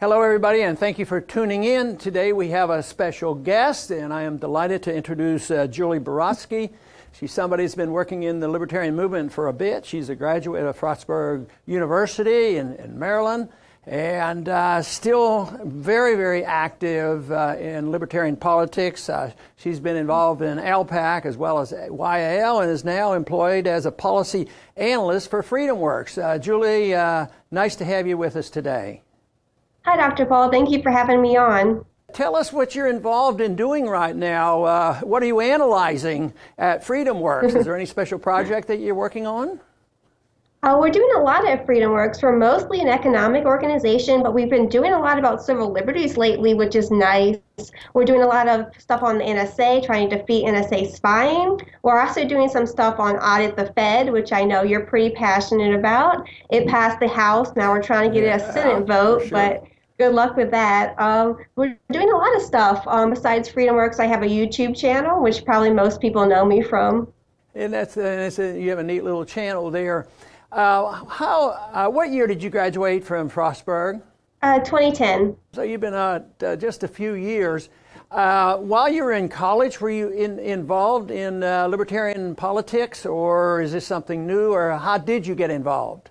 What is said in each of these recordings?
Hello everybody, and thank you for tuning in. Today we have a special guest, and I am delighted to introduce Julie Borowski. She's somebody who's been working in the libertarian movement for a bit. She's a graduate of Frostburg University in Maryland, and still very, very active in libertarian politics. She's been involved in LPAC as well as YAL, and is now employed as a policy analyst for FreedomWorks. Julie, nice to have you with us today. Hi, Dr. Paul. Thank you for having me on. Tell us what you're involved in doing right now. What are you analyzing at FreedomWorks? Is there any special project that you're working on? We're doing a lot at FreedomWorks. We're mostly an economic organization, but we've been doing a lot about civil liberties lately, which is nice. We're doing a lot of stuff on the NSA, trying to defeat NSA spying. We're also doing some stuff on Audit the Fed, which I know you're pretty passionate about. It passed the House. Now we're trying to get a Senate vote, sure. But good luck with that. We're doing a lot of stuff. Besides FreedomWorks, I have a YouTube channel, which probably most people know me from. And you have a neat little channel there. What year did you graduate from Frostburg? 2010. So you've been just a few years. While you were in college, were you involved in libertarian politics, or is this something new, or how did you get involved?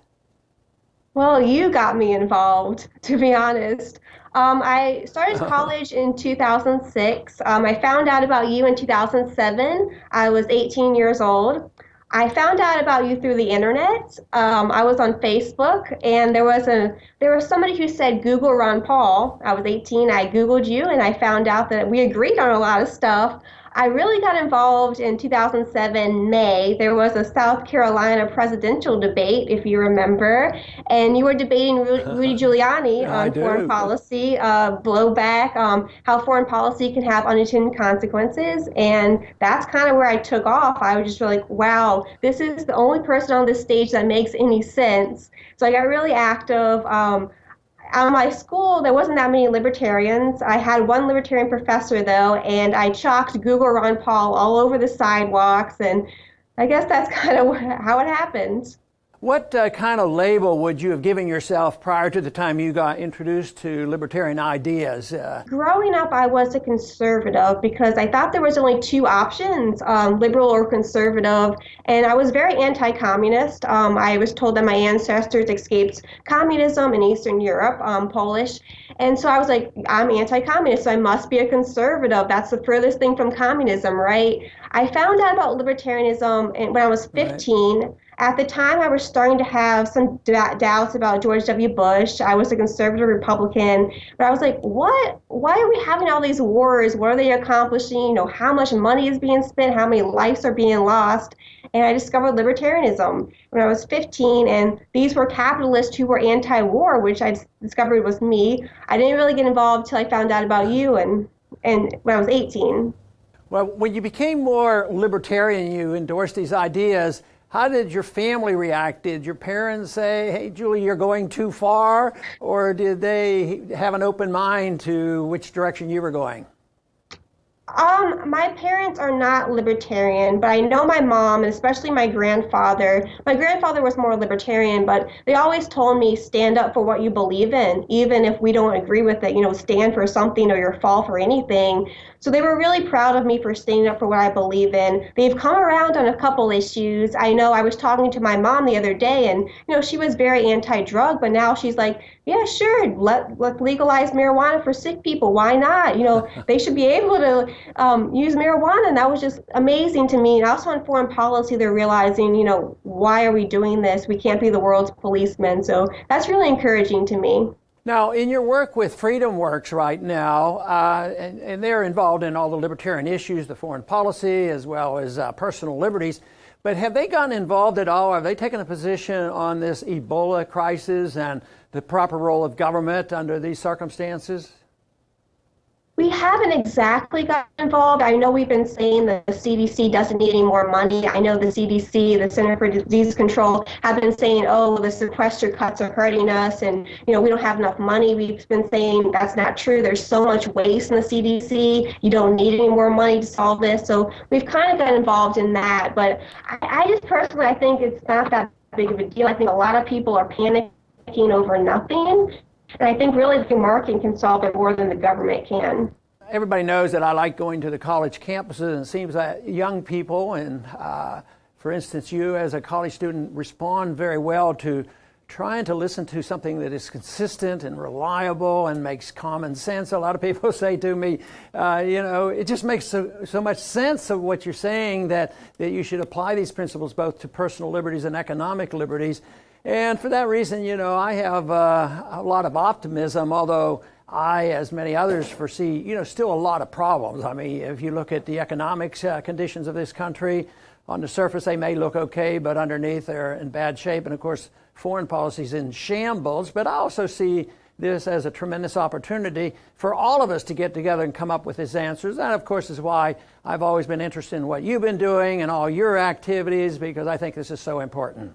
Well, you got me involved, to be honest. I started college in 2006. I found out about you in 2007. I was 18 years old. I found out about you through the internet. I was on Facebook, and there was somebody who said Google Ron Paul. I was 18. I Googled you, and I found out that we agreed on a lot of stuff. I really got involved in 2007 May. There was a South Carolina presidential debate, if you remember, and you were debating Rudy Giuliani on foreign policy, blowback, how foreign policy can have unintended consequences, and that's kind of where I took off. I was just like, wow, this is the only person on this stage that makes any sense. So I got really active. At my school, there wasn't that many libertarians. I had one libertarian professor, though, and I chalked Google Ron Paul all over the sidewalks, and I guess that's kind of how it happened. What kind of label would you have given yourself prior to the time you got introduced to libertarian ideas? Growing up, I was a conservative because I thought there was only two options, liberal or conservative, and I was very anti-communist. I was told that my ancestors escaped communism in Eastern Europe, Polish, and so I was like, I'm anti-communist, so I must be a conservative. That's the furthest thing from communism, right? I found out about libertarianism when I was 15. Right. At the time, I was starting to have some doubts about George W. Bush. I was a conservative Republican, but I was like, what? Why are we having all these wars? What are they accomplishing? You know, how much money is being spent? How many lives are being lost? And I discovered libertarianism when I was 15, and these were capitalists who were anti-war, which I discovered was me. I didn't really get involved until I found out about you and when I was 18. Well, when you became more libertarian, you endorsed these ideas. How did your family react? Did your parents say, hey, Julie, you're going too far? Or did they have an open mind to which direction you were going? My parents are not libertarian, but I know my mom, and especially my grandfather. My grandfather was more libertarian, but they always told me, stand up for what you believe in, even if we don't agree with it, you know, stand for something or you'll fall for anything. So they were really proud of me for standing up for what I believe in. They've come around on a couple issues. I know I was talking to my mom the other day, and you know, she was very anti-drug, but now she's like, yeah, sure, let's legalize marijuana for sick people. Why not? You know, they should be able to use marijuana, and that was just amazing to me. And also on foreign policy, they're realizing, you know, why are we doing this? We can't be the world's policemen. So that's really encouraging to me. Now, in your work with FreedomWorks right now, and they're involved in all the libertarian issues, the foreign policy, as well as personal liberties, but have they gotten involved at all? Have they taken a position on this Ebola crisis and the proper role of government under these circumstances? We haven't exactly got involved. I know we've been saying that the CDC doesn't need any more money. I know the CDC, the Center for Disease Control, have been saying, oh, the sequester cuts are hurting us and, we don't have enough money. We've been saying that's not true. There's so much waste in the CDC. You don't need any more money to solve this. So we've kind of got involved in that. But I just personally, I think it's not that big of a deal. I think a lot of people are panicking over nothing. And I think really the marketing can solve it more than the government can. Everybody knows that I like going to the college campuses, and it seems that young people, and for instance, you as a college student, respond very well to trying to listen to something that is consistent and reliable and makes common sense. A lot of people say to me, it just makes so much sense of what you're saying that you should apply these principles both to personal liberties and economic liberties. And for that reason, I have a lot of optimism, although I, as many others, foresee, still a lot of problems. I mean, if you look at the economic conditions of this country, on the surface they may look okay, but underneath they're in bad shape. And of course, foreign policy's in shambles. But I also see this as a tremendous opportunity for all of us to get together and come up with these answers. That, of course, is why I've always been interested in what you've been doing and all your activities, because I think this is so important.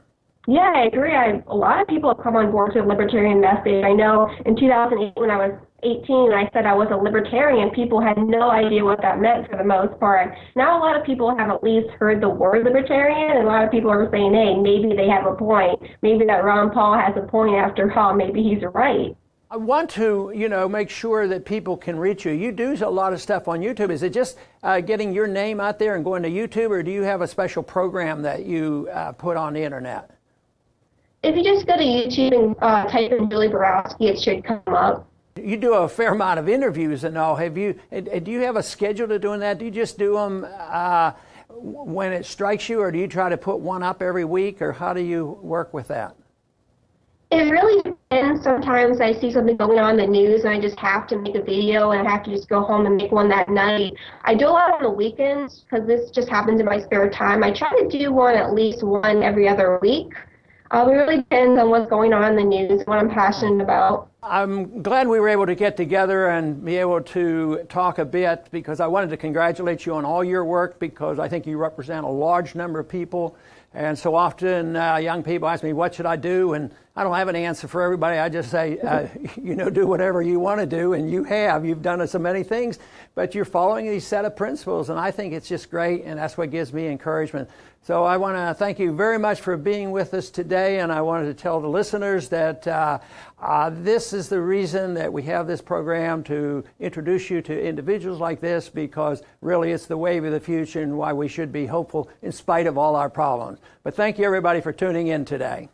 Yeah, I agree. A lot of people have come on board to the libertarian message. I know in 2008 when I was 18 I said I was a libertarian, people had no idea what that meant for the most part. Now a lot of people have at least heard the word libertarian, and a lot of people are saying, hey, maybe they have a point. Maybe that Ron Paul has a point after all. Maybe he's right. I want to, make sure that people can reach you. You do a lot of stuff on YouTube. Is it just getting your name out there and going to YouTube, or do you have a special program that you put on the internet? If you just go to YouTube and type in Julie Borowski, it should come up. You do a fair amount of interviews and all. Do you have a schedule to doing that? Do you just do them when it strikes you, or do you try to put one up every week, or how do you work with that? It really depends. Sometimes I see something going on in the news and I just have to make a video and I have to just go home and make one that night. I do a lot on the weekends because this just happens in my spare time. I try to do at least one every other week. It really depends on what's going on in the news, what I'm passionate about. I'm glad we were able to get together and be able to talk a bit, because I wanted to congratulate you on all your work, because I think you represent a large number of people. And so often young people ask me, what should I do? And I don't have an answer for everybody. I just say, do whatever you want to do. And you've done so many things, but you're following these set of principles. And I think it's just great. And that's what gives me encouragement. So I want to thank you very much for being with us today. And I wanted to tell the listeners that this is the reason that we have this program, to introduce you to individuals like this, because really it's the wave of the future and why we should be hopeful in spite of all our problems. But thank you, everybody, for tuning in today.